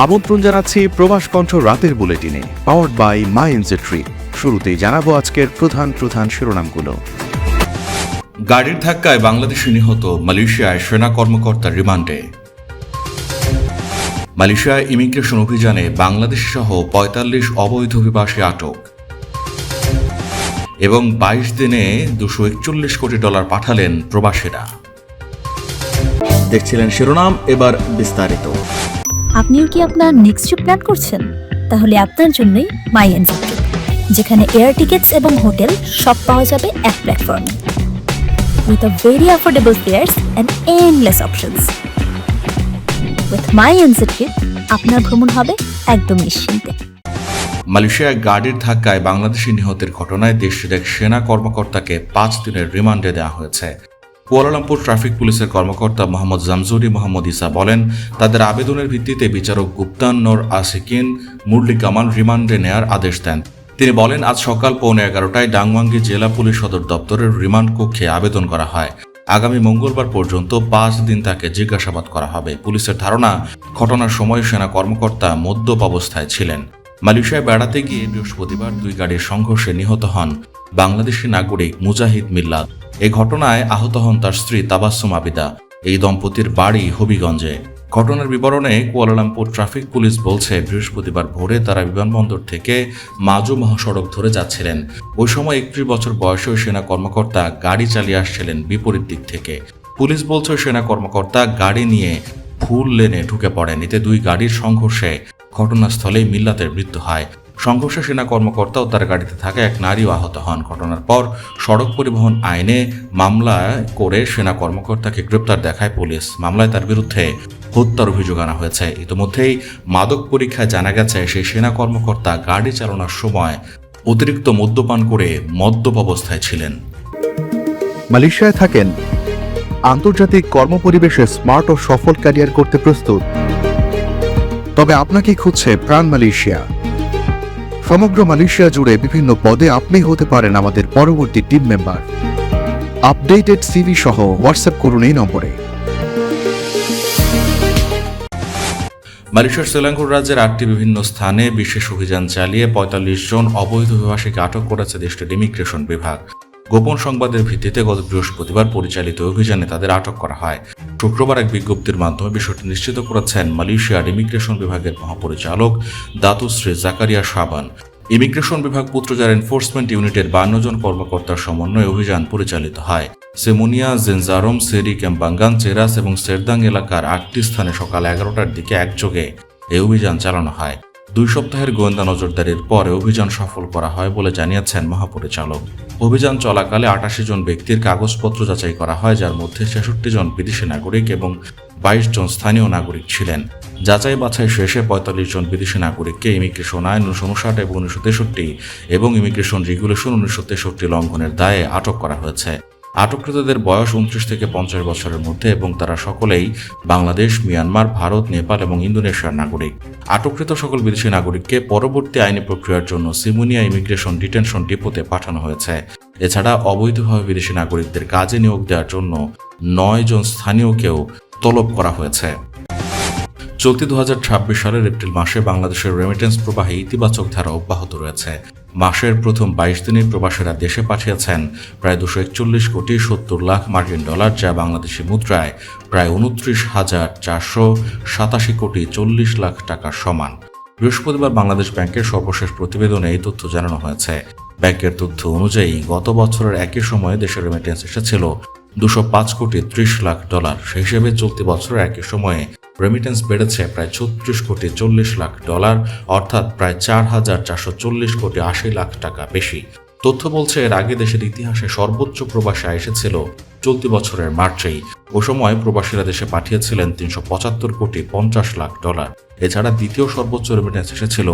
আমন্ত্রণ জানাচ্ছি প্রবাস কণ্ঠ রাতের বুলেটিনে, পাওয়ার্ড বাই মাই এনজেট্রি। শুরুতেই জানাবো আজকের প্রধান শিরোনামগুলো। গাড়ির ধাক্কায় বাংলাদেশি নিহত, মালয়েশিয়ায় সেনা কর্মকর্তা রিমান্ডে। মালয়েশিয়ায় ইমিগ্রেশন অভিযানে বাংলাদেশি সহ ৪৫ অবৈধ অভিবাসী আটক এবং ২২ দিনে $২৪১ কোটি পাঠালেন প্রবাসীরা। দেখছিলেন শিরোনাম, এবার বিস্তারিত। আপনিও কি আপনার নেক্সট ট্রিপ প্ল্যান করছেন? তাহলে আপনার জন্যই মাই এনজেট্রি, যেখানে এয়ার টিকেটস এবং হোটেল সব পাওয়া যাবে এক প্ল্যাটফর্মে, with a very affordable fares and endless options. With my এনজেট্রি আপনার ভ্রমণ হবে একদম নিশ্চিন্তে। মালয়েশিয়ায় গাড়ির ধাক্কায় বাংলাদেশি নিহতের ঘটনায় দেশটির এক সেনা কর্মকর্তাকে ৫ দিনের রিমান্ডে দেওয়া হয়েছে। কুয়ালালামপুর ট্রাফিক পুলিশের কর্মকর্তা মোহাম্মদ জামজুরি মোহাম্মদ ইসা বলেন, তাদের আবেদনের ভিত্তিতে বিচারক গুপ্তান নোর আসিকিন মুরলি কামাল রিমান্ডে নেয়ার আদেশ দেন। তিনি বলেন, আজ সকাল 11:15টায় ডাংওয়াঙ্গি জেলা পুলিশ সদর দপ্তরের রিমান্ড কক্ষে আবেদন করা হয়। আগামী মঙ্গলবার পর্যন্ত ৫ দিন তাকে জিজ্ঞাসাবাদ করা হবে। পুলিশের ধারণা, ঘটনার সময় সেনা কর্মকর্তা মদ্যপ অবস্থায় ছিলেন। মালয়েশিয়ায় বেড়াতে গিয়ে বৃহস্পতিবার 2 গাড়ির সংঘর্ষে নিহত হন বাংলাদেশি নাগরিক মুজাহিদ মিল্লাত। এই ঘটনায় আহত হন তার স্ত্রী তাবাসসুম আবিদা। এই দম্পতির বাড়ি হবিগঞ্জে। ঘটনার বিবরণে কুয়ালালামপুর ট্রাফিক পুলিশ বলছে, বৃহস্পতিবার ভোরে তারা বিমানবন্দর থেকে মাজু মহাসড়ক ধরে যাচ্ছিলেন। ওই সময় 31 বছর বয়সী সেনা কর্মকর্তা গাড়ি চালিয়ে আসছিলেন বিপরীত দিক থেকে। পুলিশ বলছে, সেনা কর্মকর্তা গাড়ি নিয়ে ভুল লেনে ঢুকে পড়েন। এতে 2 গাড়ির সংঘর্ষে ঘটনাস্থলেই মিল্লাতের মৃত্যু হয়। সংঘর্ষে সেনা কর্মকর্তা ও তার গাড়িতে থাকা এক নারীও আহত হন। ঘটনার পর সড়ক পরিবহন আইনে মামলা করে সেনা কর্মকর্তাকে গ্রেপ্তার দেখায় পুলিশ। মামলায় তার বিরুদ্ধে হত্যার অভিযোগ আনা হয়েছে। ইতিমধ্যেই মাদক পরীক্ষায় জানা গেছে, সেই সেনা কর্মকর্তা গাড়ি চালানোর সময় অতিরিক্ত মদ্যপান করে মদ্যপ অবস্থায় ছিলেন। মালয়েশিয়ায় থাকেন, আন্তর্জাতিক কর্মপরিবেশে স্মার্ট ও সফল ক্যারিয়ার করতে প্রস্তুত, তবে আপনাকে খুঁজছে প্রাণ মালয়েশিয়া। সমগ্র মালয়েশিয়া জুড়ে বিভিন্ন পদে আপনি হতে পারেন আমাদের পরবর্তী টিম মেম্বার। আপডেটেড সিভি সহ হোয়াটসঅ্যাপ করুন এই নম্বরে। মালয়েশিয়ার সেলাঙ্গোর রাজ্যের 8টি বিভিন্ন স্থানে বিশেষ অভিযান চালিয়ে ৪৫ জন অবৈধ অভিবাসীকে আটক করেছে দেশটির ইমিগ্রেশন বিভাগ। গোপন সংবাদের ভিত্তিতে গত বৃহস্পতিবার পরিচালিত অভিযানে তাদের আটক করা হয়। শুক্রবার এক বিজ্ঞপ্তির মাধ্যমে বিষয়টি নিশ্চিত করেছেন মালয়েশিয়ার ইমিগ্রেশন বিভাগের মহাপরিচালক দাতুশ্রী জাকারিয়া শাবান। ইমিগ্রেশন বিভাগ পুত্রজার এনফোর্সমেন্ট ইউনিটের 52 জন কর্মকর্তার সমন্বয়ে অভিযান পরিচালিত হয়। সেমুনিয়া, জেনজারম, সেরি, ক্যাম্বাঙ্গান, চেরাস এবং সেরদাং এলাকার 8টি স্থানে সকাল 11টার দিকে একযোগে এই অভিযান চালানো হয়। 2 সপ্তাহের গোয়েন্দা নজরদারির পরে অভিযান সফল করা হয় বলে জানিয়েছেন মহাপরিচালক। অভিযান চলাকালে 88 জন ব্যক্তির কাগজপত্র যাচাই করা হয়, যার মধ্যে 66 জন বিদেশি নাগরিক এবং 22 জন স্থানীয় নাগরিক ছিলেন। যাচাই বাছাই শেষে 45 জন বিদেশি নাগরিককে ইমিগ্রেশন আইন 1959 এবং 1963 এবং ইমিগ্রেশন রেগুলেশন 1963 লঙ্ঘনের দায়ে আটক করা হয়েছে। আটককৃতদের বয়স 29 থেকে 50 বছরের মধ্যে এবং তারা সকলেই বাংলাদেশ, মিয়ানমার, ভারত, নেপাল এবং ইন্দোনেশিয়ার নাগরিক। আটককৃত সকল বিদেশি নাগরিককে পরবর্তী আইনি প্রক্রিয়ার জন্য সিমুনিয়া ইমিগ্রেশন ডিটেনশন ডিপোতে পাঠানো হয়েছে। এছাড়া অবৈধভাবে বিদেশি নাগরিকদের কাজে নিয়োগ দেওয়ার জন্য 9 জন স্থানীয়কেও তলব করা হয়েছে। চলতি 2026 সালের এপ্রিল মাসে বাংলাদেশের রেমিটেন্স প্রবাহে ইতিবাচক ধারা অব্যাহত রয়েছে। মাসের প্রথম 22 দিনে প্রবাসীরা দেশে পাঠিয়েছেন প্রায় 241 কোটি 70 লাখ মার্কিন ডলার, যা বাংলাদেশি মুদ্রায় প্রায় 29,487 কোটি 40 লাখ টাকার সমান। বৃহস্পতিবার বাংলাদেশ ব্যাংকের সর্বশেষ প্রতিবেদনে এই তথ্য জানানো হয়েছে। ব্যাংকের তথ্য অনুযায়ী গত বছরের একই সময়ে দেশের রেমিটেন্স এসেছিল 205 কোটি 30 লাখ ডলার। সেই হিসেবে চলতি বছরের একই সময়ে রেমিটেন্স বেড়েছে প্রায় 36 কোটি 40 লাখ ডলার, অর্থাৎ প্রায় 4,440 কোটি 80 লাখ টাকা বেশি। তথ্য বলছে, এর আগে দেশের ইতিহাসে সর্বোচ্চ প্রবাসী আয় এসেছিল চলতি বছরের মার্চেই। ও সময় প্রবাসীরা দেশে পাঠিয়েছিলেন 375 কোটি 50 লাখ ডলার। এছাড়া দ্বিতীয় সর্বোচ্চ রেমিটেন্স এসেছিল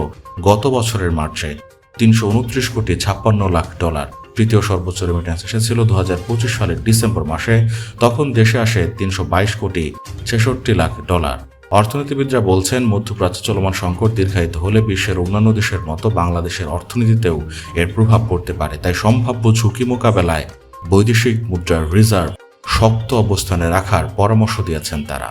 গত বছরের মার্চে 329 কোটি 56 লাখ ডলার। তৃতীয় সর্বোচ্চ রেমিটেন্স এসেছিল 2025 সালের ডিসেম্বর মাসে, তখন দেশে আসে 322 কোটি 66 লাখ ডলার। অর্থনীতিবিদরা বলছেন, মধ্যপ্রাচ্যে চলমান সংকট দীর্ঘায়িত হলে বিশ্বের অন্যান্য দেশের মতো বাংলাদেশের অর্থনীতিতেও এর প্রভাব পড়তে পারে। তাই সম্ভাব্য ঝুঁকি মোকাবেলায় বৈদেশিক মুদ্রার রিজার্ভ শক্ত অবস্থানে রাখার পরামর্শ দিয়েছেন তারা।